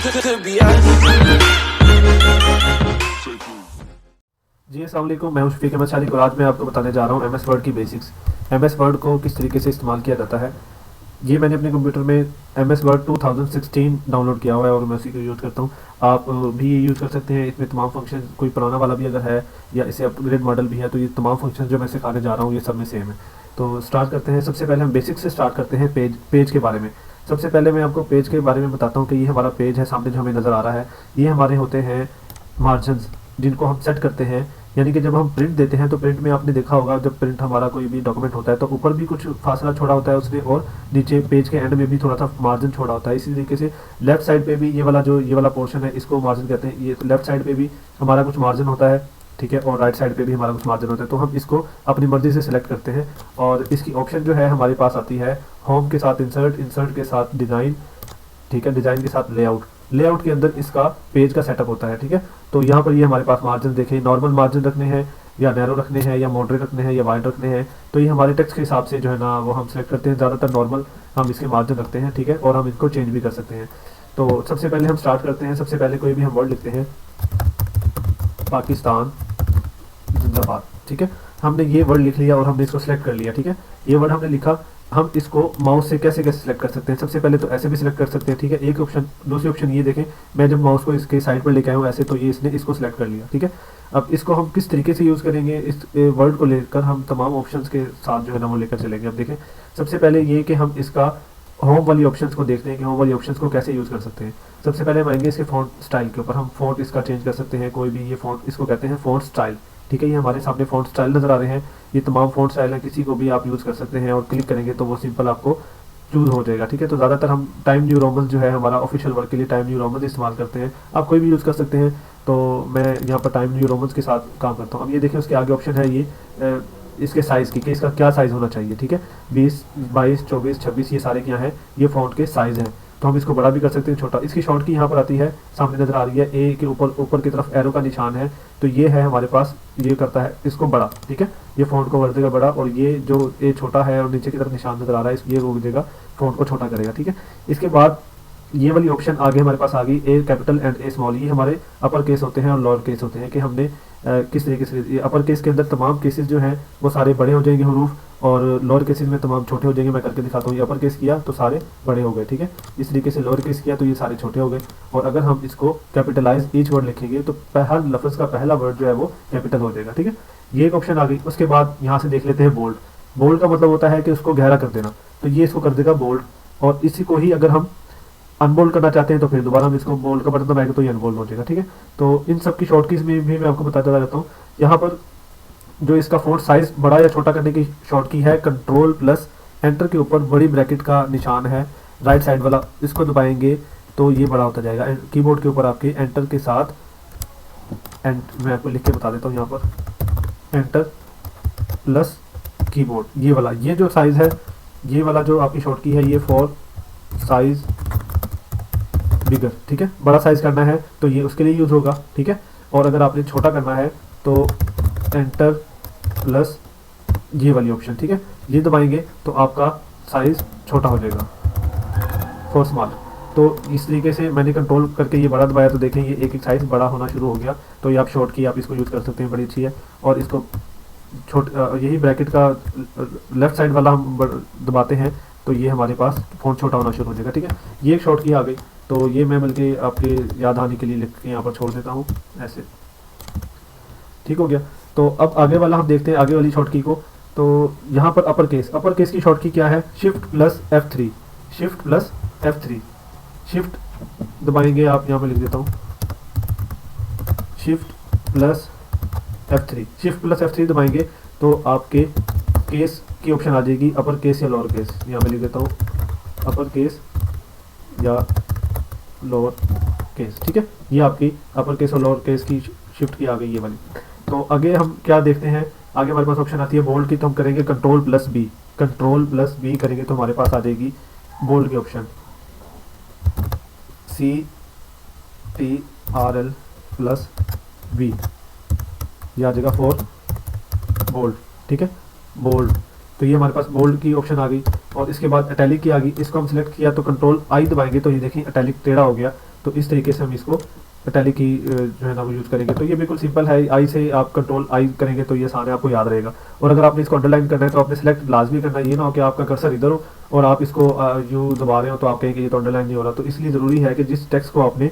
जी अस्सलाम वालेकुम, मैं हूं शफीक अहमद शालिक और आज मैं आपको बताने जा रहा हूं MS वर्ड की बेसिक्स। MS वर्ड को किस तरीके से इस्तेमाल किया जाता है। ये मैंने अपने कंप्यूटर में MS वर्ड 2016 डाउनलोड किया हुआ है और मैं उसी को यूज़ करता हूं। आप भी ये यूज़ कर सकते हैं। इसमें तमाम फंक्शन, कोई पुराना वाला भी अगर है या इसे अपग्रेड मॉडल भी है, तो ये तमाम फंक्शन जो मैं सिखाने जा रहा हूँ ये सब में सेम है। तो स्टार्ट करते हैं। सबसे पहले हम बेसिक से स्टार्ट करते हैं पेज के बारे में। सबसे पहले मैं आपको पेज के बारे में बताता हूँ कि ये हमारा पेज है, सामने जो हमें नज़र आ रहा है ये हमारे होते हैं मार्जिन्स, जिनको हम सेट करते हैं। यानी कि जब हम प्रिंट देते हैं तो प्रिंट में आपने देखा होगा, जब प्रिंट हमारा कोई भी डॉक्यूमेंट होता है तो ऊपर भी कुछ फासला छोड़ा होता है उसने, और नीचे पेज के एंड में भी थोड़ा सा मार्जिन छोड़ा होता है। इसी तरीके से लेफ्ट साइड पे भी ये वाला पोर्शन है, इसको मार्जिन कहते हैं। ये लेफ्ट साइड पे भी हमारा कुछ मार्जिन होता है, ठीक है, और राइट साइड पे भी हमारा कुछ मार्जिन होता है। तो हम इसको अपनी मर्जी से सिलेक्ट करते हैं और इसकी ऑप्शन जो है हमारे पास आती है होम के साथ इंसर्ट, इंसर्ट के साथ डिज़ाइन, ठीक है, डिज़ाइन के साथ लेआउट। लेआउट के अंदर इसका पेज का सेटअप होता है, ठीक है। तो यहाँ पर ये हमारे पास मार्जिन देखें, नॉर्मल मार्जिन रखने हैं या नैरो रखने हैं या मॉडरेट रखने हैं या वाइड रखने हैं। तो ये हमारे टेक्स्ट के हिसाब से जो है ना वो हम सेलेक्ट करते हैं। ज़्यादातर नॉर्मल हम इसके मार्जिन रखते हैं, ठीक है, और हम इनको चेंज भी कर सकते हैं। तो सबसे पहले हम स्टार्ट करते हैं। सबसे पहले कोई भी हम वर्ड लिखते हैं, पाकिस्तान जिंदाबाद, ठीक है। हमने ये वर्ड लिख लिया और हमने इसको सिलेक्ट कर लिया, ठीक है। ये वर्ड हमने लिखा, हम इसको माउस से कैसे कैसे सिलेक्ट कर सकते हैं। सबसे पहले तो ऐसे भी सिलेक्ट कर सकते हैं, ठीक है। एक ऑप्शन, दूसरी ऑप्शन ये देखें, मैं जब माउस को इसके साइड पर लेके आया हूँ ऐसे, तो ये इसने इसको सिलेक्ट कर लिया, ठीक है। अब इसको हम किस तरीके से यूज़ करेंगे, इस वर्ड को लेकर हम तमाम ऑप्शंस के साथ जो है ना वो लेकर चलेंगे। अब देखें, सबसे पहले ये कि हम इसका होम वाली ऑप्शंस को देखते हैं कि होम वाली ऑप्शंस को कैसे यूज़ कर सकते हैं। सबसे पहले हम आएंगे इसके फ़ॉन्ट स्टाइल के ऊपर। हम फ़ॉन्ट इसका चेंज कर सकते हैं, कोई भी ये फ़ॉन्ट, इसको कहते हैं फ़ॉन्ट स्टाइल, ठीक है। ये हमारे सामने फ़ॉन्ट स्टाइल नज़र आ रहे हैं। ये तमाम फ़ॉन्ट स्टाइल हैं, किसी को भी आप यूज़ कर सकते हैं और क्लिक करेंगे तो वो सिंपल आपको चूज़ हो जाएगा, ठीक है। तो ज़्यादातर हम टाइम न्यू रोमन जो है हमारा ऑफिशियल वर्क के लिए टाइम न्यू रोमन इस्तेमाल करते हैं। आप कोई भी यूज़ कर सकते हैं। तो मैं यहाँ पर टाइम न्यू रोमन के साथ काम करता हूँ। अब ये देखें, उसके आगे ऑप्शन है ये इसके साइज़ की, कि इसका क्या साइज़ होना चाहिए, ठीक है। 20, 22, 24, 26 ये सारे क्या हैं, ये फ़ॉन्ट के साइज़ हैं। तो हम इसको बड़ा भी कर सकते हैं, छोटा। इसकी शॉर्ट की यहाँ पर आती है, सामने नज़र आ रही है, ए के ऊपर की तरफ एरो का निशान है। तो ये है हमारे पास, ये करता है इसको बड़ा, ठीक है। ये फ़ॉन्ट को कर देगा बड़ा, और ये जो ए छोटा है और नीचे की तरफ निशान नज़र आ रहा है, ये वो देगा फ़ॉन्ट को छोटा करेगा, ठीक है। इसके बाद ये वाली ऑप्शन आगे हमारे पास आ गई, ए कैपिटल एंड ए स्मॉल। ये हमारे अपर केस होते हैं और लोअर केस होते हैं, कि हमने किस तरीके से, ये अपर केस के अंदर तमाम केसेस जो हैं वो सारे बड़े हो जाएंगे हरूफ, और लोअर केसेस में तमाम छोटे हो जाएंगे। मैं करके दिखाता हूँ। ये अपर केस किया तो सारे बड़े हो गए, ठीक है। इस तरीके से लोअर केस किया तो ये सारे छोटे हो गए। और अगर हम इसको कैपिटलाइज ईच वर्ड लिखेंगे तो हर लफ्ज़ का पहला वर्ड जो है वो कैपिटल हो जाएगा, ठीक है। ये एक ऑप्शन आ गई। उसके बाद यहाँ से देख लेते हैं बोल्ड। बोल्ड का मतलब होता है कि उसको गहरा कर देना, तो ये इसको कर देगा बोल्ड। और इसी को ही अगर हम अनबोल्ड करना चाहते हैं तो फिर दोबारा हम इसको बोल्ड का बटन दबाएंगे तो ये अनबोल्ड हो जाएगा, ठीक है। तो इन सब की शॉर्ट कीज में भी मैं आपको बताता रहता हूँ। यहाँ पर जो इसका फ़ॉन्ट साइज़ बड़ा या छोटा करने की शॉर्ट की है, कंट्रोल प्लस एंटर के ऊपर बड़ी ब्रैकेट का निशान है राइट साइड वाला, इसको दबाएंगे तो ये बड़ा होता जाएगा। कीबोर्ड के ऊपर आपके एंटर के साथ, मैं आपको लिख के बता देता हूँ यहाँ पर, एंटर प्लस कीबोर्ड, ये वाला, ये जो साइज़ है, ये वाला जो आपकी शॉर्ट की है, ये फॉर साइज़ बिगर, ठीक है। बड़ा साइज़ करना है तो ये उसके लिए यूज़ होगा, ठीक है। और अगर आपने छोटा करना है तो एंटर प्लस ये वाली ऑप्शन, ठीक है, ये दबाएंगे तो आपका साइज़ छोटा हो जाएगा, फॉर स्मॉल। तो इस तरीके से मैंने कंट्रोल करके ये बड़ा दबाया तो देखें ये एक एक साइज़ बड़ा होना शुरू हो गया। तो ये आप शॉर्ट की आप इसको यूज़ कर सकते हैं, बड़ी अच्छी है। और इसको यही ब्रैकेट का लेफ़्ट साइड वाला हम दबाते हैं तो ये हमारे पास फ़ॉन्ट छोटा होना शुरू हो जाएगा, ठीक है। ये एक शॉर्ट की आ गई। तो ये मैं बल्कि आपके याद आने के लिए लिख के यहाँ पर छोड़ देता हूँ ऐसे, ठीक हो गया। तो अब आगे वाला हम देखते हैं, आगे वाली शॉर्ट की को। तो यहाँ पर अपर केस की शॉर्ट की क्या है, shift plus F3, shift plus F3। Shift दबाएंगे, आप यहाँ पर लिख देता हूँ, shift plus F3। Shift plus F3 दबाएंगे तो आपके केस की ऑप्शन आ जाएगी, अपर केस या लोअर केस। यहाँ पे लिख देता हूँ अपर केस या लोअर केस, ठीक है। ये आपकी अपर केस और लोअर केस की शिफ्ट की आ गई ये वाली। तो आगे हम क्या देखते हैं, आगे हमारे पास ऑप्शन आती है बोल्ड की। तो हम करेंगे control plus B, control plus B करेंगे तो हमारे पास आ जाएगी बोल्ड की ऑप्शन, CTRL प्लस बी, ये आ जाएगा फॉर बोल्ड, ठीक है, बोल्ड। तो ये हमारे पास बोल्ड की ऑप्शन आ गई। और इसके बाद इटैलिक की आ गई। इसको हम सिलेक्ट किया तो कंट्रोल आई दबाएंगे तो ये देखिए इटैलिक टेढ़ा हो गया। तो इस तरीके से हम इसको इटैलिक की जो है ना वो यूज़ करेंगे। तो ये बिल्कुल सिंपल है, आई से आप कंट्रोल आई करेंगे तो ये सारे आपको याद रहेगा। और अगर आपने इसको अंडरलाइन करना है तो आपने सेलेक्ट लाजमी करना है, ये ना हो कि आपका कर्सर इधर हो और आप इसको यूँ दबा रहे हो तो आप कहेंगे ये तो अंडरलाइन नहीं हो रहा। तो इसलिए ज़रूरी है कि जिस टेक्स्ट को आपने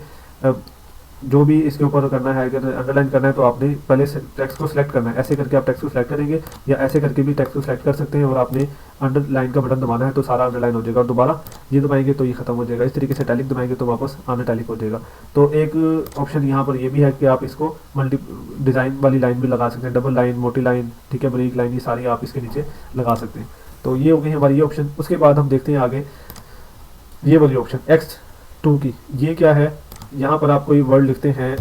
जो भी इसके ऊपर करना है, अगर अंडरलाइन करना है तो आपने पहले टेक्स्ट को सिलेक्ट करना है। ऐसे करके आप टेक्स्ट को सिलेक्ट करेंगे या ऐसे करके भी टेक्स्ट को सिलेक्ट कर सकते हैं और आपने अंडरलाइन का बटन दबाना है तो सारा अंडरलाइन हो जाएगा, और दोबारा ये दबाएंगे तो ये खत्म हो जाएगा। इस तरीके से इटैलिक दबाएंगे तो वापस अनइटैलिक हो जाएगा। तो एक ऑप्शन यहाँ पर ये भी है कि आप इसको मल्टी डिज़ाइन वाली लाइन भी लगा सकते हैं, डबल लाइन, मोटी लाइन, ठीक है, बारीक लाइन, ये सारी आप इसके नीचे लगा सकते हैं। तो ये हो गई हमारी ये ऑप्शन। उसके बाद हम देखते हैं आगे ये वाली ऑप्शन X2 की। ये क्या है, यहाँ पर आप कोई वर्ड लिखते हैं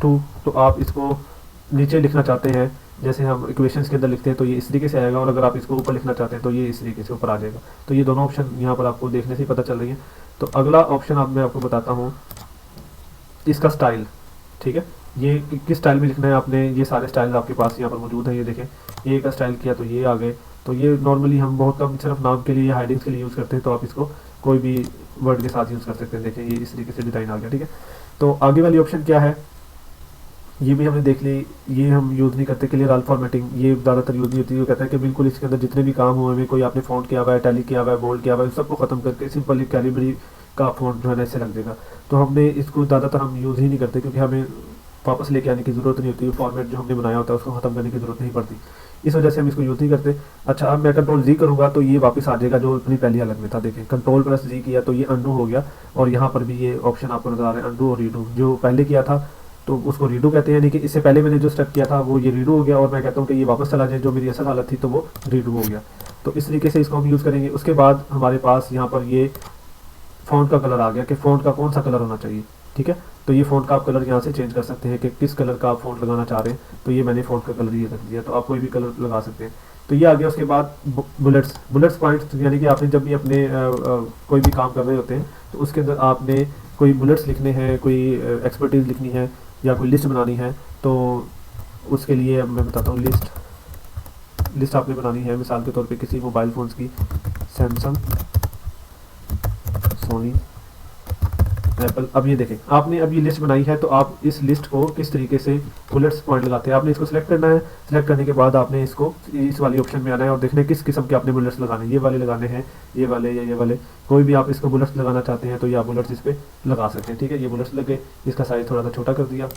टू, तो आप इसको नीचे लिखना चाहते हैं जैसे हम इक्वेशंस के अंदर लिखते हैं तो ये इस तरीके से आएगा, और अगर आप इसको ऊपर लिखना चाहते हैं तो ये इस तरीके से ऊपर आ जाएगा। तो ये दोनों ऑप्शन यहाँ पर आपको देखने से पता चल रही है। तो अगला ऑप्शन मैं आपको बताता हूँ इसका स्टाइल, ठीक है, ये किस स्टाइल में लिखना है आपने। ये सारे स्टाइल आपके पास यहाँ पर मौजूद है। ये देखें, ए का स्टाइल किया तो ये आ गए। तो ये नॉर्मली हम बहुत कम सिर्फ नाम के लिए, हाइडिंग्स के लिए यूज़ करते हैं, तो आप इसको कोई भी वर्ड के साथ यूज़ कर सकते हैं। देखें ये इस तरीके से डिज़ाइन आ गया, ठीक है। तो आगे वाली ऑप्शन क्या है, ये भी हमने देख ली, ये हम यूज़ नहीं करते, क्लियर ऑल फॉर्मेटिंग, ये ज़्यादातर यूज़ नहीं होती है। वो कहता है कि बिल्कुल इसके अंदर जितने भी काम हुए हैं, कोई आपने फ़ॉन्ट किया हुआ है, टैली किया हुआ है, बोल्ड किया हुआ है, सबको ख़त्म करके सिंपली कैलिब्री का फ़ॉन्ट जो है ना ऐसे लग जाएगा। तो हमने इसको ज़्यादातर हम यूज़ ही नहीं करते क्योंकि हमें वापस लेके आने की ज़रूरत नहीं होती, फॉर्मेट जो हमने बनाया होता है उसको ख़त्म करने की ज़रूरत नहीं पड़ती, इस वजह से हम इसको यूज़ नहीं करते। अच्छा, अब मैं कंट्रोल जी करूँगा तो ये वापस आ जाएगा जो अपनी पहली अलग में था। देखें, कंट्रोल प्लस जी किया तो ये अंडू हो गया, और यहाँ पर भी ये ऑप्शन आपको नजर आ रहा है अंडू और रीडू। जो पहले किया था तो उसको रीडू कहते हैं, यानी कि इससे पहले मैंने जो स्टेप किया था वो ये रीडू हो गया, और मैं कहता हूँ कि ये वापस चला जाए, जो मेरी असल हालत थी तो वो रीडू हो गया। तो इस तरीके से इसको हम यूज़ करेंगे। उसके बाद हमारे पास यहाँ पर ये फ़ॉन्ट का कलर आ गया कि फ़ॉन्ट का कौन सा कलर होना चाहिए, ठीक है। तो ये फ़ॉन्ट का आप कलर यहाँ से चेंज कर सकते हैं कि किस कलर का आप फ़ॉन्ट लगाना चाह रहे हैं। तो ये मैंने फ़ॉन्ट का कलर ये रख दिया, तो आप कोई भी कलर लगा सकते हैं। तो ये आ गया। उसके बाद बुलेट्स पॉइंट्स, यानी कि आपने जब भी अपने कोई भी काम कर रहे होते हैं तो उसके अंदर आपने कोई बुलेट्स लिखने हैं, कोई एक्सपर्टीज़ लिखनी है या कोई लिस्ट बनानी है, तो उसके लिए मैं बताता हूँ। लिस्ट आपने बनानी है मिसाल के तौर पे किसी मोबाइल फ़ोन्स की, सैमसंग, सोनी, एप्पल। अब ये देखें, आपने अब ये लिस्ट बनाई है तो आप इस लिस्ट को किस तरीके से बुलेट्स पॉइंट लगाते हैं। आपने इसको सिलेक्ट करना है, सिलेक्ट करने के बाद आपने इसको इस वाली ऑप्शन में आना है और देखना है किस किस्म के आपने बुलेट्स लगाने हैं। ये वाले लगाने हैं, ये वाले या ये वाले, कोई भी आप इसको बुलेट्स लगाना चाहते हैं तो ये आप बुलेट्स इस पर लगा सकते हैं, ठीक है। ये बुलेट्स लगे, इसका साइज़ थोड़ा सा छोटा कर दिया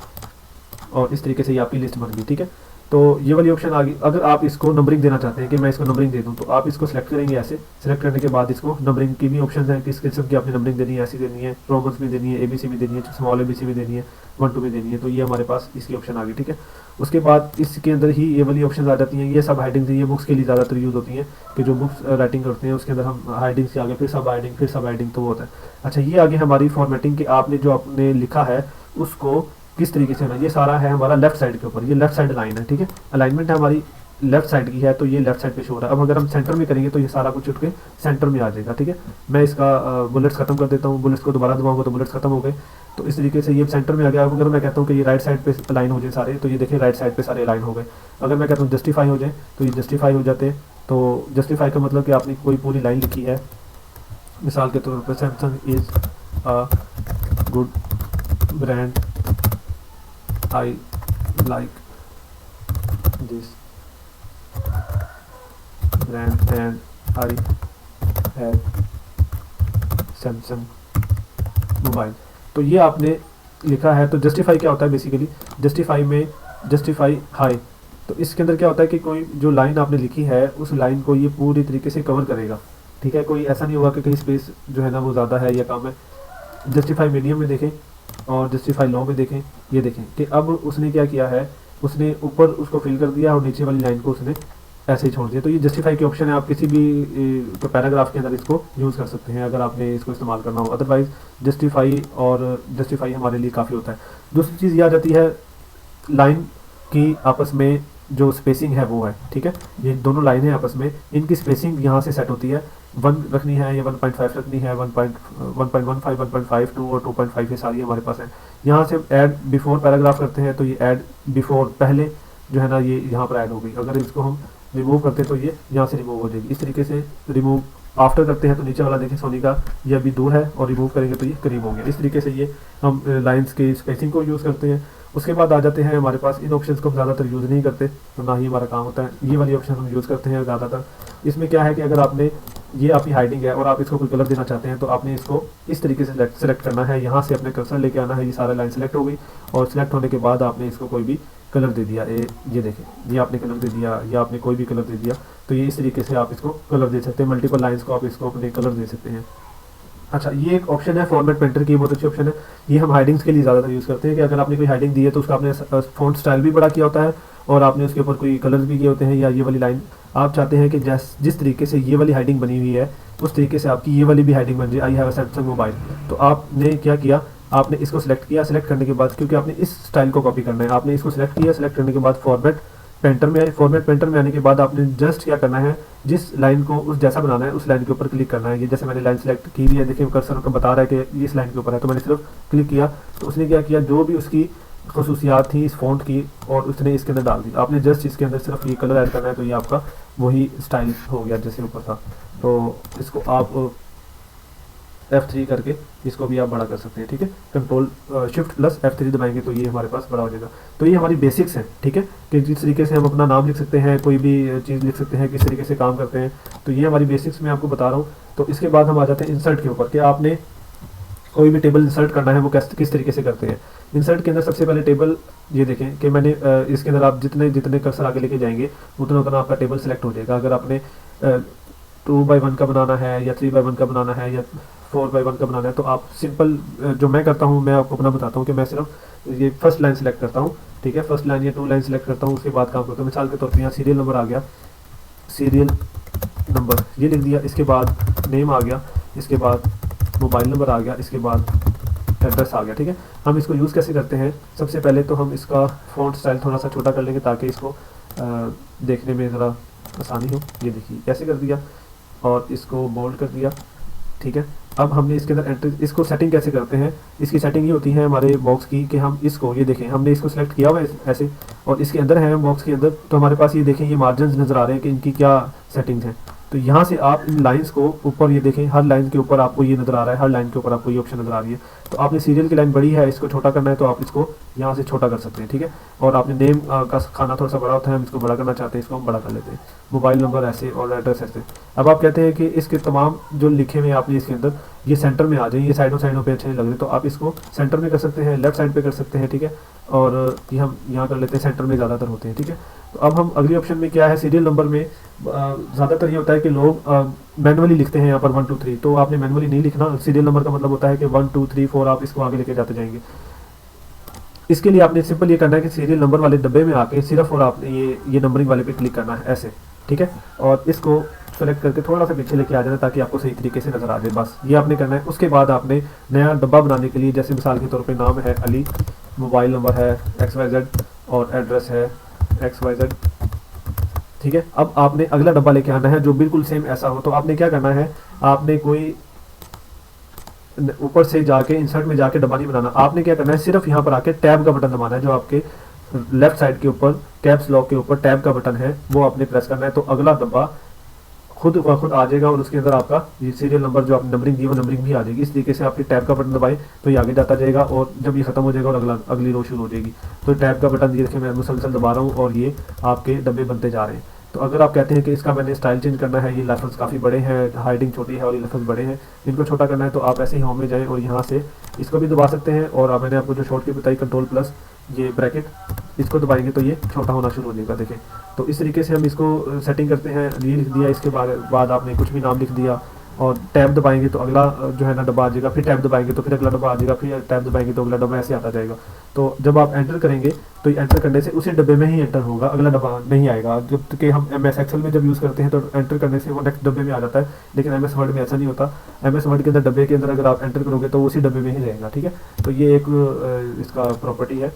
और इस तरीके से ये आपकी लिस्ट बन गई, ठीक है। तो ये वाली ऑप्शन आ गई। अगर आप इसको नंबरिंग देना चाहते हैं कि मैं इसको नंबरिंग दे दूं, तो आप इसको सेलेक्ट करेंगे। ऐसे सेलेक्ट करने के बाद इसको नंबरिंग की भी ऑप्शन है, किस किस्म की आपने नंबरिंग देनी है, ऐसी देनी है, रोमन्स में देनी है, ABC में देनी है, स्मॉल ABC में देनी है, 1 2 में देनी है। तो ये हमारे पास इसकी ऑप्शन आ गई, ठीक है। उसके बाद इसके अंदर ही ये वाली ऑप्शन आ जाती हैं। ये सब हाइडिंग्स, ये बुक्स के लिए ज़्यादातर यूज़ होती हैं कि जो बुक्स राइटिंग करते हैं उसके अंदर हम हाइडिंग से आगे फिर सब हाइडिंग तो वो होता है। अच्छा, ये आगे हमारी फॉर्मेटिंग कि आपने जो आपने लिखा है उसको किस तरीके से होना। ये सारा है हमारा लेफ्ट साइड के ऊपर, ये लेफ्ट साइड लाइन है, ठीक है। अलाइनमेंट है हमारी लेफ्ट साइड की है तो ये लेफ्ट साइड पे शो हो रहा है। अब अगर हम सेंटर में करेंगे तो ये सारा कुछ उठ के सेंटर में आ जाएगा, ठीक है। मैं इसका बुलेट्स खत्म कर देता हूँ, बुलेट्स को दोबारा दबाऊंगा तो बुलेट्स खत्म हो गए। तो इस तरीके से ये सेंटर में आ गया। अगर मैं कहता हूँ कि ये राइट साइड पे अलाइन हो जाए सारे, तो ये देखिए राइट साइड पे सारे अलाइन हो गए। अगर मैं कहता हूँ जस्टिफाई हो जाए तो ये जस्टिफाई हो जाते हैं। तो जस्टिफाई का मतलब कि आपने कोई पूरी लाइन लिखी है, मिसाल के तौर पर Samsung is a good brand, I like this brand and I have Samsung mobile. तो ये आपने लिखा है। तो जस्टिफाई क्या होता है, बेसिकली जस्टिफाई में जस्टिफाई हाई, तो इसके अंदर क्या होता है कि कोई जो लाइन आपने लिखी है उस लाइन को ये पूरी तरीके से कवर करेगा, ठीक है। कोई ऐसा नहीं होगा कि कहीं स्पेस जो है ना वो ज़्यादा है या कम है। जस्टिफाई मीडियम में देखें और जस्टिफाई लो में देखें। ये देखें कि अब उसने क्या किया है, उसने ऊपर उसको फिल कर दिया और नीचे वाली लाइन को उसने ऐसे ही छोड़ दिया। तो ये जस्टिफाई की ऑप्शन है, आप किसी भी पैराग्राफ के अंदर इसको यूज़ कर सकते हैं अगर आपने इसको इस्तेमाल करना हो। अदरवाइज जस्टिफाई और जस्टिफाई हमारे लिए काफ़ी होता है। दूसरी चीज़ ये आ जाती है लाइन की आपस में जो स्पेसिंग है वो है, ठीक है। ये दोनों लाइनें आपस में, इनकी स्पेसिंग यहाँ से सेट होती है। 1 रखनी है या 1.5 रखनी है, 1.15, 1.52 और 2.5 ये सारी हमारे पास है। यहाँ से ऐड बिफोर पैराग्राफ करते हैं तो ये ऐड बिफोर पहले जो है ना ये यहाँ पर ऐड हो गई। अगर इसको हम रिमूव करते तो ये यहाँ से रिमूव हो जाएगी। इस तरीके से रिमूव आफ्टर करते हैं तो नीचे वाला देखें सोनी का ये अभी दूर है और रिमूव करेंगे तो ये करीब होंगे। इस तरीके से ये हम लाइंस के स्पेसिंग को यूज़ करते हैं। उसके बाद आ जाते हैं हमारे पास, इन ऑप्शंस को हम ज़्यादातर यूज़ नहीं करते तो ना ही हमारा काम होता है। ये वाली ऑप्शन हम यूज़ करते हैं ज़्यादातर। इसमें क्या है कि अगर आपने, ये आपकी हाइडिंग है और आप इसको कोई कलर देना चाहते हैं तो आपने इसको इस तरीके से सेलेक्ट करना है, यहाँ से अपने कर्सर लेके आना है। ये सारा लाइन सेलेक्ट हो गई और सिलेक्ट होने के बाद आपने इसको कोई भी कलर दे दिया, ये देखें, ये आपने कलर दे दिया या आपने कोई भी कलर दे दिया, तो ये इस तरीके से आप इसको कलर दे सकते हैं। मल्टीपल लाइंस को आप इसको अपने कलर दे सकते हैं। अच्छा, ये एक ऑप्शन है फॉर्मेट पेंटर की, बहुत अच्छी ऑप्शन है। ये हम हाइडिंग्स के लिए ज़्यादातर यूज़ करते हैं कि अगर आपने कोई हाइडिंग दी है तो उसका आपने फ़ॉन्ट स्टाइल भी बड़ा किया होता है और आपने उसके ऊपर कोई कलर्स भी किए होते हैं, या ये वाली लाइन आप चाहते हैं कि जिस तरीके से ये वाली हाइडिंग बनी हुई है उस तरीके से आपकी ये वाली भी हाइडिंग बन जाए। I have a Samsung mobile, तो आपने क्या किया, आपने इसको सिलेक्ट किया। सिलेक्ट करने के बाद, क्योंकि आपने इस स्टाइल को कॉपी करना है, आपने इसको सिलेक्ट किया। सिलेक्ट करने के बाद फॉर्मेट पेंटर में आए। फॉर्मेट पेंटर में आने के बाद आपने जस्ट क्या करना है, जिस लाइन को उस जैसा बनाना है उस लाइन के ऊपर क्लिक करना है। ये जैसे मैंने लाइन सेलेक्ट की हुई है, देखिए कर्सर को बता रहा है कि ये इस लाइन के ऊपर है, तो मैंने सिर्फ क्लिक किया तो उसने क्या किया, जो भी उसकी खसूसियात थी इस फ़ॉन्ट की और उसने इसके अंदर डाल दी। आपने जस्ट इसके अंदर सिर्फ ये कलर ऐड करना है तो ये आपका वही स्टाइल हो गया जैसे ऊपर था। तो इसको आप F3 करके इसको भी आप बड़ा कर सकते हैं, ठीक है। कंट्रोल शिफ्ट प्लस F3 दबाएंगे तो ये हमारे पास बड़ा हो जाएगा। तो ये हमारी बेसिक्स हैं, ठीक है, कि जिस तरीके से हम अपना नाम लिख सकते हैं, कोई भी चीज़ लिख सकते हैं, किस तरीके से काम करते हैं। तो ये हमारी बेसिक्स मैं आपको बता रहा हूँ। तो इसके बाद हम आ जाते हैं इंसर्ट के ऊपर, कि आपने कोई भी टेबल इंसर्ट करना है वो किस तरीके से करते हैं। इंसर्ट के अंदर सबसे पहले टेबल, ये देखें कि मैंने इसके अंदर आप जितने जितने कर्सर आगे लेके जाएंगे उतना उतना आपका टेबल सेलेक्ट हो जाएगा। अगर आपने 2x1 का बनाना है या 3x1 का बनाना है या 4x1 का बनाना है तो आप सिंपल, जो मैं करता हूँ मैं आपको अपना बताता हूँ कि मैं सिर्फ ये फर्स्ट लाइन सेलेक्ट करता हूँ, ठीक है, फर्स्ट लाइन या 2 लाइन सेलेक्ट करता हूँ, उसके बाद काम करता हूँ। मिसाल के तौर पर यहाँ सीरियल नंबर आ गया, सीरियल नंबर ये लिख दिया, इसके बाद नेम आ गया, इसके बाद मोबाइल नंबर आ गया, इसके बाद एड्रेस आ गया, ठीक है। हम इसको यूज़ कैसे करते हैं, सबसे पहले तो हम इसका फ़ॉन्ट स्टाइल थोड़ा सा छोटा कर लेंगे ताकि इसको देखने में ज़रा आसानी हो। ये देखिए कैसे कर दिया और इसको बोल्ड कर दिया, ठीक है। अब हमने इसके अंदर एंट्री, इसको सेटिंग कैसे करते हैं, इसकी सेटिंग ये होती है हमारे बॉक्स की कि हम इसको, ये देखें हमने इसको सेलेक्ट किया हुआ है ऐसे और इसके अंदर है बॉक्स के अंदर, तो हमारे पास ये देखें ये मार्जिन नज़र आ रहे हैं कि इनकी क्या सेटिंग्स हैं। तो यहाँ से आप इन लाइंस को ऊपर, ये देखें हर लाइन के ऊपर आपको ये नज़र आ रहा है, हर लाइन के ऊपर आपको ये ऑप्शन नज़र आ रही है। तो आपने सीरियल की लाइन बड़ी है, इसको छोटा करना है तो आप इसको यहाँ से छोटा कर सकते हैं, ठीक है। और आपने नेम का खाना थोड़ा सा बड़ा होता है, हम इसको बड़ा करना चाहते हैं, इसको हम बड़ा कर लेते हैं। मोबाइल नंबर ऐसे और एड्रेस ऐसे। अब आप कहते हैं कि इसके तमाम जो लिखे हुए आपने इसके अंदर ये सेंटर में आ जाए, ये साइडों पे अच्छे नहीं लग रहे, तो आप इसको सेंटर में कर सकते हैं, लेफ्ट साइड पे कर सकते हैं, ठीक है। और ये हम यहाँ कर लेते हैं, सेंटर में ज़्यादातर होते हैं, ठीक है। तो अब हम अगली ऑप्शन में क्या है, सीरियल नंबर में ज़्यादातर ये होता है कि लोग मैनुअली लिखते हैं यहाँ पर 1 2 3, तो आपने मैनुअली नहीं लिखना। सीरियल नंबर का मतलब होता है कि 1 2 3 4 आप इसको आगे लेके जाते जाएंगे। इसके लिए आपने सिंपल ये करना है कि सीरियल नंबर वाले डब्बे में आके सिर्फ और आपने ये नंबरिंग वाले पे क्लिक करना है ऐसे, ठीक है। और इसको सेलेक्ट करके थोड़ा सा पीछे लेके आ जाना ताकि आपको सही तरीके से नज़र आ जाए, बस ये आपने करना है। उसके बाद आपने नया डब्बा बनाने के लिए, जैसे मिसाल के तौर पे नाम है अली, मोबाइल नंबर है XYZ और एड्रेस है XYZ, ठीक है। अब आपने अगला डब्बा लेके आना है जो बिल्कुल सेम ऐसा हो। तो आपने क्या करना है, आपने कोई ऊपर से जाके इंसर्ट में जाके डब्बा नहीं बनाना, आपने क्या करना है, सिर्फ यहाँ पर आके टैब का बटन दबाना है, जो आपके लेफ्ट साइड के ऊपर कैप्स लॉक के ऊपर टैब का बटन है वो आपने प्रेस करना है। तो अगला डब्बा खुद ब खुद आ जाएगा और उसके अंदर आपका ये सीरियल नंबर जो आपने नंबरिंग दी वो नंबरिंग भी आ जाएगी। इस तरीके से आपके टैब का बटन दबाएं तो ये आगे जाता जाएगा और जब ये खत्म हो जाएगा और अगली रो शुरू हो जाएगी। तो टैब का बटन ये देखिए मैं मुसलसल दबा रहा हूँ और ये आपके डब्बे बनते जा रहे हैं। तो अगर आप कहते हैं कि इसका मैंने स्टाइल चेंज करना है, ये लफ्ज़ काफ़ी बड़े हैं, हाइडिंग छोटी है और ये लफ्ज़ बड़े हैं, इनको छोटा करना है, तो आप ऐसे ही होम में जाएं और यहाँ से इसको भी दबा सकते हैं। और मैंने आपको जो शॉर्टकट बताई कंट्रोल प्लस ये ब्रैकेट, इसको दबाएंगे तो ये छोटा होना शुरू हो जाएगा, देखें। तो इस तरीके से हम इसको सेटिंग करते हैं। ये लिख दिया, इसके बाद आपने कुछ भी नाम लिख दिया और टैब दबाएंगे तो अगला जो है ना डब्बा आ जाएगा, फिर टैब दबाएंगे तो फिर अगला डब्बा आ जाएगा, फिर टैब दबाएंगे तो अगला डब्बा ऐसे आता जाएगा। तो जब आप एंटर करेंगे तो एंटर करने से उसी डब्बे में ही एंटर होगा, अगला डब्बा नहीं आएगा। जब कि हम MS Excel में जब यूज़ करते हैं तो एंटर करने से वो नेक्स्ट डब्बे में आ जाता है, लेकिन MS वर्ड में ऐसा नहीं होता। MS वर्ड के अंदर डब्बे के अंदर अगर आप एंटर करोगे तो उसी डब्बे में ही रहेगा, ठीक है। तो ये एक इसका प्रॉपर्टी है।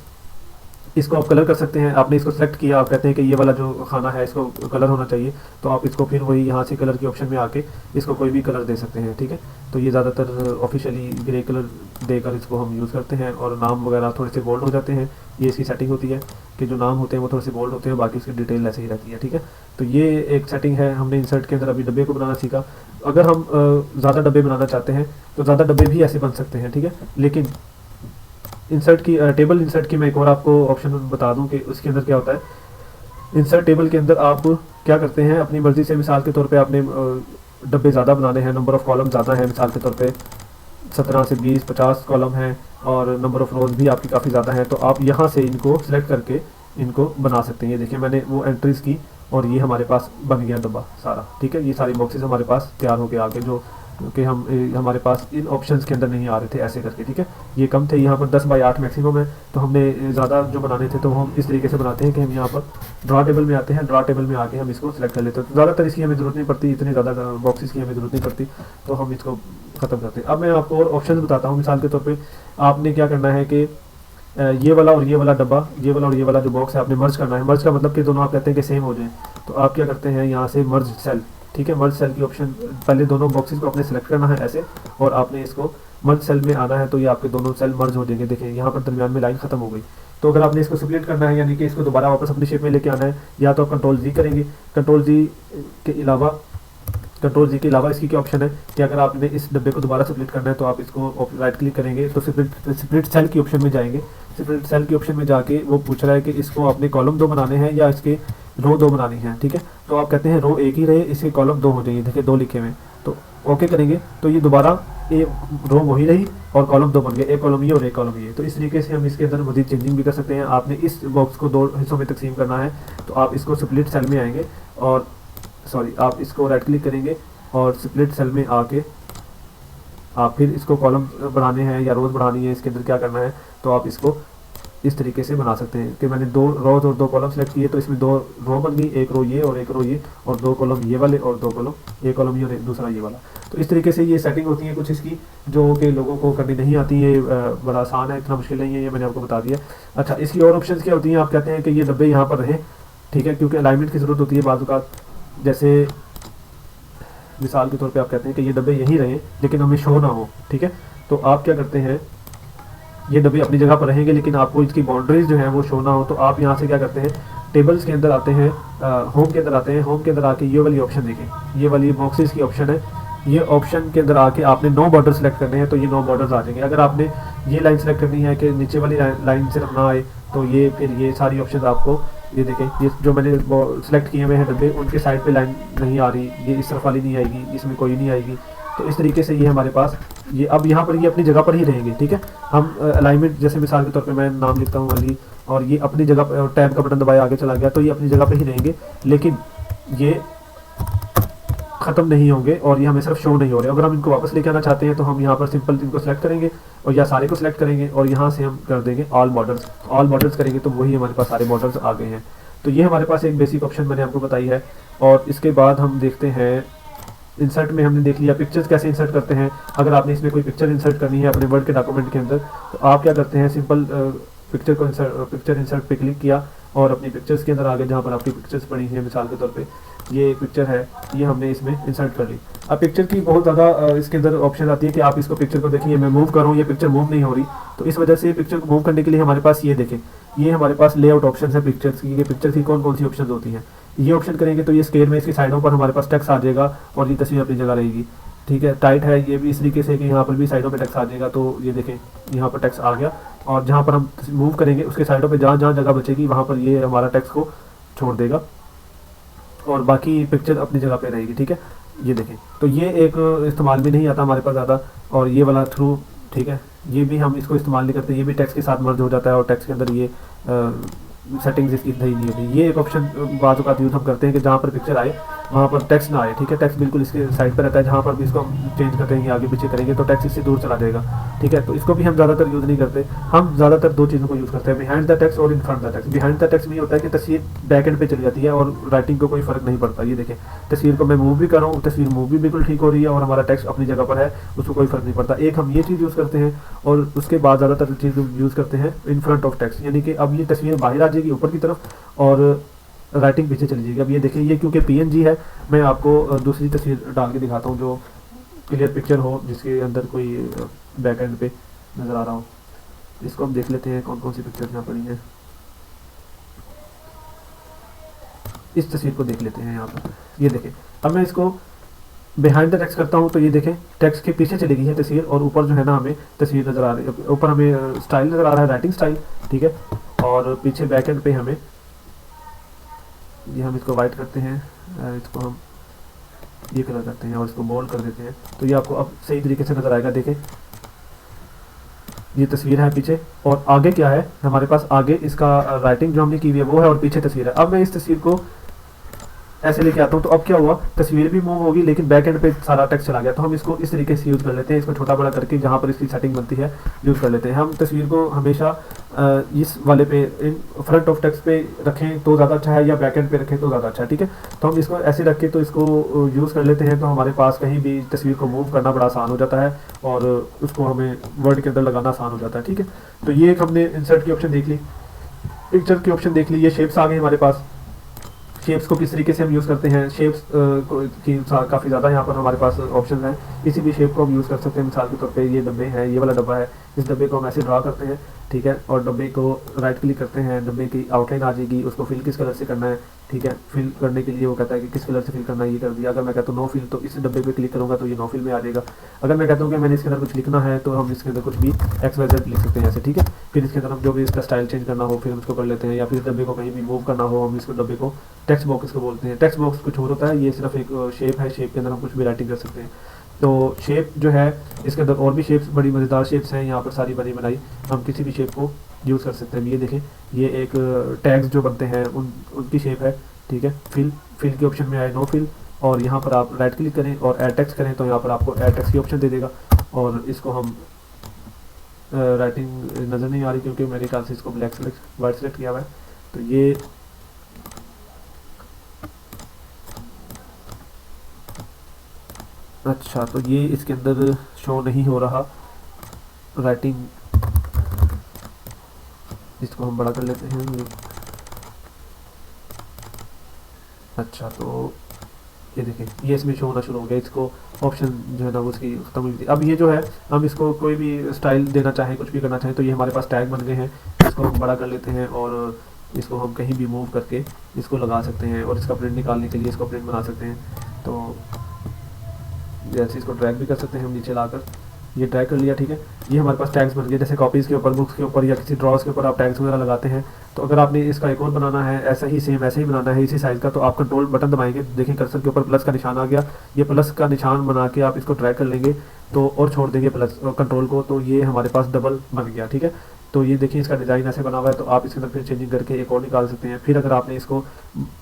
इसको आप कलर कर सकते हैं। आपने इसको सेलेक्ट किया, आप कहते हैं कि ये वाला जो खाना है इसको कलर होना चाहिए, तो आप इसको फिर वही यहाँ से कलर के ऑप्शन में आके इसको कोई भी कलर दे सकते हैं, ठीक है। तो ये ज़्यादातर ऑफिशियली ग्रे कलर देकर इसको हम यूज़ करते हैं, और नाम वगैरह थोड़े से बोल्ड हो जाते हैं। ये इसकी सेटिंग होती है कि जो नाम होते हैं वो थोड़े से बोल्ड होते हैं, बाकी उसकी डिटेल ऐसे ही रहती है, ठीक है। तो ये एक सेटिंग है, हमने इंसर्ट के अंदर अभी डब्बे को बनाना सीखा। अगर हम ज़्यादा डब्बे बनाना चाहते हैं तो ज़्यादा डब्बे भी ऐसे बन सकते हैं, ठीक है। लेकिन इंसर्ट की टेबल इंसर्ट की मैं एक और आपको ऑप्शन बता दूं कि उसके अंदर क्या होता है। इंसर्ट टेबल के अंदर आप क्या करते हैं, अपनी मर्ज़ी से, मिसाल के तौर पे आपने डब्बे ज़्यादा बनाने हैं, नंबर ऑफ़ कॉलम ज़्यादा है, मिसाल के तौर पे 17 से 20 50 कॉलम हैं, और नंबर ऑफ़ रोज़ भी आपकी काफ़ी ज़्यादा है, तो आप यहाँ से इनको सेलेक्ट करके इनको बना सकते हैं। ये देखिए मैंने वो एंट्रीज़ की और ये हमारे पास बन गया डब्बा सारा, ठीक है। ये सारी बॉक्सेस हमारे पास तैयार हो गए आगे, जो कि हमारे पास इन ऑप्शंस के अंदर नहीं आ रहे थे ऐसे करके, ठीक है। ये कम थे, यहाँ पर 10 बाई 8 मैक्सिमम है, तो हमने ज़्यादा जो बनाने थे तो हम इस तरीके से बनाते हैं कि हम यहाँ पर ड्रा टेबल में आते हैं, ड्रा टेबल में आके हम इसको सेलेक्ट कर लेते हैं। तो ज़्यादातर इसकी हमें ज़रूरत नहीं पड़ती, इतने ज़्यादा बॉक्सेस की हमें ज़रूरत नहीं पड़ती, तो हम इसको ख़त्म करते हैं। अब मैं आपको और ऑप्शन बताता हूँ। मिसाल के तौर पर आपने क्या करना है कि ये वाला और ये वाला डब्बा, ये वाला और ये वाला जो बॉक्स है, आपने मर्ज करना है। मर्ज का मतलब कि दोनों आप कहते हैं कि सेम हो जाएं, तो आप क्या करते हैं, यहाँ से मर्ज सेल, ठीक है, मर्ज सेल की ऑप्शन, पहले दोनों बॉक्सेस को आपने सेलेक्ट करना है ऐसे, और आपने इसको मर्ज सेल में आना है, तो ये आपके दोनों सेल मर्ज हो जाएंगे। देखिए यहाँ पर दरमियान में लाइन खत्म हो गई। तो अगर आपने इसको स्प्लिट करना है, यानी कि इसको दोबारा वापस अपनी शेप में लेके आना है, या तो आप कंट्रोल जी करेंगे। कंट्रोल जी के अलावा इसकी क्या ऑप्शन है कि अगर आपने इस डब्बे को दोबारा स्प्लिट करना है, तो आप इसको राइट क्लिक करेंगे, तो स्प्लिट सेल की ऑप्शन में जाएंगे। स्प्लिट सेल की ऑप्शन में जाके वो पूछ रहा है कि इसको आपने कॉलम 2 बनाने हैं या इसके रो 2 बनानी है, ठीक है। तो आप कहते हैं रो एक ही रहे, इसके कॉलम 2 हो जाएंगे, देखिए 2 लिखे हुए, तो ओके करेंगे, तो ये दोबारा एक रो वही रही और कॉलम 2 बन गया, एक कॉलम ये और एक कॉलम ये। तो इस तरीके से हम इसके अंदर मजीद चेंजिंग भी कर सकते हैं। आपने इस बॉक्स को 2 हिस्सों में तकसीम करना है, तो आप इसको स्प्लिट सेल में आएंगे, और आप इसको राइट क्लिक करेंगे और स्प्लिट सेल में आके आप फिर इसको कॉलम बढ़ाने हैं या रोज़ बढ़ानी है, इसके अंदर क्या करना है, तो आप इसको इस तरीके से बना सकते हैं कि मैंने 2 रोज़ और 2 कॉलम सेलेक्ट किए, तो इसमें 2 रो बन गई, एक रो ये और एक रो ये, और 2 कॉलम ये वाले और 2 कॉलम, एक कॉलम ये और दूसरा ये वाला। तो इस तरीके से ये सेटिंग होती है कुछ इसकी, जो कि लोगों को करनी नहीं आती है। बड़ा आसान है, इतना मुश्किल नहीं है, ये मैंने आपको बता दिया। अच्छा, इसकी और ऑप्शन क्या होती हैं, आप कहते हैं कि ये डब्बे यहाँ पर रहें, ठीक है, क्योंकि अलाइनमेंट की ज़रूरत होती है बाज़ औक़ात। जैसे मिसाल के तौर पे आप कहते हैं कि ये डब्बे यहीं रहें लेकिन हमें शो ना हो, ठीक है। तो आप क्या करते हैं, ये डब्बे अपनी जगह पर रहेंगे लेकिन आपको इसकी बाउंड्रीज जो है वो शो ना हो, तो आप यहाँ से क्या करते हैं, टेबल्स के अंदर आते हैं, होम के अंदर आते हैं। होम के अंदर आके ये वाली ऑप्शन देखें, ये वाली बॉक्सेस की ऑप्शन है, ये ऑप्शन के अंदर आके आपने 9 बॉर्डर सेलेक्ट करने हैं, तो ये 9 बॉर्डर्स आ जाएंगे। अगर आपने ये लाइन सेलेक्ट करनी है कि नीचे वाली लाइन सिर्फ ना आए, तो ये फिर ये सारी ऑप्शन आपको, ये देखें, ये जो मैंने सेलेक्ट किए हुए हैं डब्बे, उनके साइड पे लाइन नहीं आ रही, ये इस तरफ वाली नहीं आएगी, इसमें कोई नहीं आएगी। तो इस तरीके से ये हमारे पास, ये अब यहाँ पर ये अपनी जगह पर ही रहेंगे, ठीक है। हम अलाइनमेंट, जैसे मिसाल के तौर पे मैं नाम लिखता हूँ अली, और ये अपनी जगह पर, टैब का बटन दबाया आगे चला गया, तो ये अपनी जगह पर ही रहेंगे, लेकिन ये ख़त्म नहीं होंगे और ये हमें सिर्फ शो नहीं हो रहे। अगर हम इनको वापस लेके आना चाहते हैं, तो हम यहाँ पर सिंपल इनको सेलेक्ट करेंगे और या सारे को सिलेक्ट करेंगे, और यहाँ से हम कर देंगे ऑल बॉर्डर्स करेंगे, तो वही हमारे पास सारे बॉर्डर्स आ गए हैं। तो ये हमारे पास एक बेसिक ऑप्शन मैंने आपको बताई है। और इसके बाद हम देखते हैं, इंसर्ट में हमने देख लिया पिक्चर्स कैसे इंसर्ट करते हैं। अगर आपने इसमें कोई पिक्चर इंसर्ट करनी है अपने वर्ड के डॉक्यूमेंट के अंदर, तो आप क्या करते हैं, सिंपल पिक्चर इंसर्ट पे क्लिक किया और अपनी पिक्चर्स के अंदर आगे, जहाँ पर आपकी पिक्चर्स पड़ी हैं, मिसाल के तौर पे ये पिक्चर है, ये हमने इसमें इंसर्ट कर ली। अब पिक्चर की बहुत ज़्यादा इसके अंदर ऑप्शन आती है कि आप इसको पिक्चर को देखिए, मैं मूव कर रहा हूँ, ये पिक्चर मूव नहीं हो रही, तो इस वजह से पिक्चर को मूव करने के लिए हमारे पास ये देखें, ये हमारे पास लेआउट ऑप्शन है पिक्चर्स की। ये पिक्चर की कौन कौन सी ऑप्शन होती हैं, ये ऑप्शन करेंगे तो ये स्केल में इसकी साइडों पर हमारे पास टेक्स्ट आ जाएगा और ये तस्वीर अपनी जगह रहेगी, ठीक है। टाइट है, ये भी इस तरीके से कि यहाँ पर भी साइडों पे टेक्स्ट आ जाएगा, तो ये देखें यहाँ पर टेक्स्ट आ गया, और जहाँ पर हम मूव करेंगे उसके साइडों पे जहाँ जहाँ जगह बचेगी वहाँ पर ये हमारा टेक्स्ट को छोड़ देगा और बाकी पिक्चर अपनी जगह पे रहेगी, ठीक है। ये देखें, तो ये एक इस्तेमाल भी नहीं आता हमारे पास ज़्यादा, और ये वाला थ्रू, ठीक है, ये भी हम इसको इस्तेमाल नहीं करते, ये भी टेक्स्ट के साथ मर्ज हो जाता है और टेक्स्ट के अंदर ये सेटिंग्स इसकी सही नहीं होती। ये एक ऑप्शन बाज़ औक़ात यूज़ हम करते हैं कि जहाँ पर पिक्चर आए वहाँ पर टेक्स्ट ना आए, ठीक है, टेक्स्ट बिल्कुल इसके साइड पर रहता है, जहाँ पर भी इसको हम चेंज कर देंगे, आगे पीछे करेंगे तो टेक्स्ट इससे दूर चला जाएगा, ठीक है। तो इसको भी हम ज़्यादातर यूज़ नहीं करते, हम ज़्यादातर 2 चीज़ों को यूज़ करते हैं, बिहाइंड द टेक्स्ट और in front the text. Behind the text में होता है कि तस्वीर बैक एंड पे चली जाती है और राइटिंग को कोई फ़र्क नहीं पड़ता। ये देखें, तस्वीर को मैं मूव भी कर रहा हूँ, तस्वीर मूव भी बिल्कुल ठीक हो रही है और हमारा टेक्स्ट अपनी जगह पर है, उसको कोई फ़र्क नहीं पड़ता। एक हम ये चीज़ यूज़ करते हैं, और उसके बाद ज़्यादातर चीज़ यूज़ करते हैं इन फ्रंट ऑफ टेक्स्ट, यानी कि अब ये तस्वीर बाहर आ जाएगी ऊपर की तरफ और राइटिंग पीछे चली जाएगी। अब ये देखिए, ये क्योंकि PNG है, मैं आपको दूसरी तस्वीर डाल के दिखाता हूँ जो क्लियर पिक्चर हो, जिसके अंदर कोई बैक एंड पे नज़र आ रहा हो। इसको हम देख लेते हैं कौन कौन सी पिक्चर यहाँ पड़ी हैं। इस तस्वीर को देख लेते हैं यहाँ पर, ये देखें। अब मैं इसको बिहाइंड द टेक्स्ट करता हूँ तो ये देखें टेक्स्ट के पीछे चली गई है तस्वीर, और ऊपर जो है ना हमें तस्वीर नज़र आ रही है, ऊपर हमें स्टाइल नज़र आ रहा है, राइटिंग स्टाइल, ठीक है। और पीछे बैक एंड पे हमें ये, हम इसको वाइट करते हैं, इसको हम ये कलर करते हैं और इसको बोल्ड कर देते हैं, तो ये आपको अब सही तरीके से नज़र आएगा। देखें ये तस्वीर है पीछे, और आगे क्या है हमारे पास, आगे इसका राइटिंग जो हमने की हुई है वो है, और पीछे तस्वीर है। अब मैं इस तस्वीर को ऐसे लेके आता हूँ तो अब क्या हुआ, तस्वीर भी मूव होगी लेकिन बैक एंड पे सारा टेक्स्ट चला गया। तो हम इसको इस तरीके से यूज़ कर लेते हैं, इसको छोटा बड़ा करके जहाँ पर इसकी सेटिंग बनती है यूज़ कर लेते हैं। हम तस्वीर को हमेशा इस वाले पे, इन फ्रंट ऑफ टेक्स्ट पे रखें तो ज़्यादा अच्छा है, या बैक एंड पे रखें तो ज़्यादा अच्छा है, ठीक है। तो हम इसको ऐसे रख के तो इसको यूज़ कर लेते हैं, तो हमारे पास कहीं भी तस्वीर को मूव करना बड़ा आसान हो जाता है, और उसको हमें वर्ड के अंदर लगाना आसान हो जाता है, ठीक है। तो ये एक हमने इंसर्ट की ऑप्शन देख ली, पिक्चर की ऑप्शन देख ली, ये शेप्स आ गए हमारे पास। शेप्स को किस तरीके से हम यूज़ करते हैं, शेप्स की काफ़ी ज़्यादा यहाँ पर हमारे पास ऑप्शन हैं। किसी भी शेप को हम यूज़ कर सकते हैं। मिसाल के तौर पे ये डब्बे हैं, ये वाला डब्बा है, इस डब्बे को हम ऐसे ड्रा करते हैं, ठीक है, और डब्बे को राइट क्लिक करते हैं, डब्बे की आउटलाइन आ जाएगी, उसको फिल किस कलर से करना है, ठीक है। फिल करने के लिए वो कहता है कि किस कलर से फिल करना है, ये कर दिया। अगर मैं कहता हूँ नो फिल, तो इस डब्बे पे क्लिक करूँगा तो ये नो फिल में आ जाएगा। अगर मैं कहता हूँ कि मैंने इसके अंदर कुछ लिखना है तो हम इसके अंदर कुछ भी XYZ लिख सकते हैं ऐसे, ठीक है। फिर इसके अंदर हम जो भी इसका स्टाइल चेंज करना हो फिर हम इसको कर लेते हैं, या फिर डब्बे को कहीं भी मूव करना हो, हम इसको डब्बे को टेक्स्ट बॉक्स को बोलते हैं। टेक्स्ट बॉक्स कुछ और होता है, ये सिर्फ एक शेप है, शेप के अंदर हम कुछ भी राइटिंग कर सकते हैं। तो शेप जो है इसके अंदर और भी शेप्स, बड़ी मज़ेदार शेप्स हैं यहाँ पर सारी बनी बनाई, हम किसी भी शेप को यूज़ कर सकते हैं। ये देखें, ये एक टैग्स जो बनते हैं उनकी शेप है, ठीक है। फिल के ऑप्शन में आए नो फिल, और यहाँ पर आप राइट क्लिक करें और ऐड टेक्स्ट करें तो यहाँ पर आपको ऐड टेक्स्ट की ऑप्शन दे देगा। और इसको हम राइटिंग नज़र नहीं आ रही क्योंकि मेरे ख्याल से इसको ब्लैक सेलेक्ट वाइट सेलेक्ट किया हुआ है, तो ये अच्छा, तो ये इसके अंदर शो नहीं हो रहा राइटिंग, इसको हम बड़ा कर लेते हैं ये। अच्छा, तो ये देखें ये इसमें शो होना शुरू हो गया, इसको ऑप्शन जो है ना वो उसकी खत्म हुई थी। अब ये जो है हम इसको कोई भी स्टाइल देना चाहें, कुछ भी करना चाहें, तो ये हमारे पास टैग बन गए हैं, इसको हम बड़ा कर लेते हैं और इसको हम कहीं भी मूव करके इसको लगा सकते हैं, और इसका प्रिंट निकालने के लिए इसको प्रिंट बना सकते हैं। तो जैसे इसको ड्रैग भी कर सकते हैं हम नीचे लाकर, ये ड्रैग कर लिया, ठीक है। ये हमारे पास टैग्स बन गए, जैसे कॉपीज़ के ऊपर, बुक्स के ऊपर या किसी ड्रॉर्स के ऊपर आप टैग्स वगैरह लगाते हैं। तो अगर आपने इसका एक और बनाना है ऐसा ही सेम ऐसे ही बनाना है इसी साइज़ का, तो आप कंट्रोल बटन दबाएंगे, देखें कर्सर के ऊपर प्लस का निशान आ गया, ये प्लस का निशान बना के आप इसको ड्रैग कर लेंगे तो, और छोड़ देंगे प्लस कंट्रोल को, तो ये हमारे पास डबल बन गया, ठीक है। तो ये देखिए इसका डिज़ाइन ऐसे बना हुआ है, तो आप इसके अंदर फिर चेंजिंग करके एक और निकाल सकते हैं। फिर अगर आपने इसको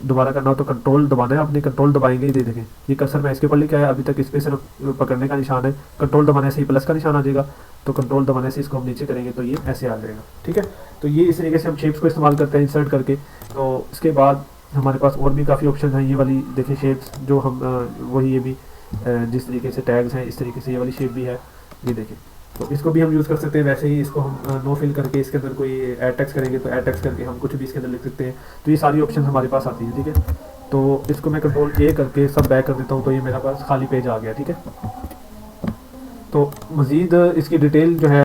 दोबारा करना हो तो कंट्रोल दबाना है, आपने कंट्रोल दबाएंगे, ये देखें ये कर्सर मैं इसके ऊपर लेके आया, अभी तक इस पर सिर्फ पकड़ने का निशान है, कंट्रोल दबाने से ही प्लस का निशान आ जाएगा, तो कंट्रोल दबाने से इसको हम नीचे करेंगे तो ये ऐसे आ जाएगा, ठीक है। तो ये इस तरीके से हम शेप्स को इस्तेमाल करते हैं इंसर्ट करके। तो इसके बाद हमारे पास और भी काफ़ी ऑप्शन हैं, ये वाली देखिए शेप्स जो हम वही ये भी जिस तरीके से टैग्स हैं इस तरीके से ये वाली शेप भी है, ये देखें। तो इसको भी हम यूज़ कर सकते हैं, वैसे ही इसको हम नो फिल करके इसके अंदर कोई ऐड टेक्स्ट करेंगे तो ऐड टेक्स्ट करके हम कुछ भी इसके अंदर लिख सकते हैं। तो ये सारी ऑप्शन हमारे पास आती हैं, ठीक है। तो इसको मैं कंट्रोल A करके सब बैक कर देता हूँ, तो ये मेरे पास खाली पेज आ गया, ठीक है। तो मज़ीद इसकी डिटेल जो है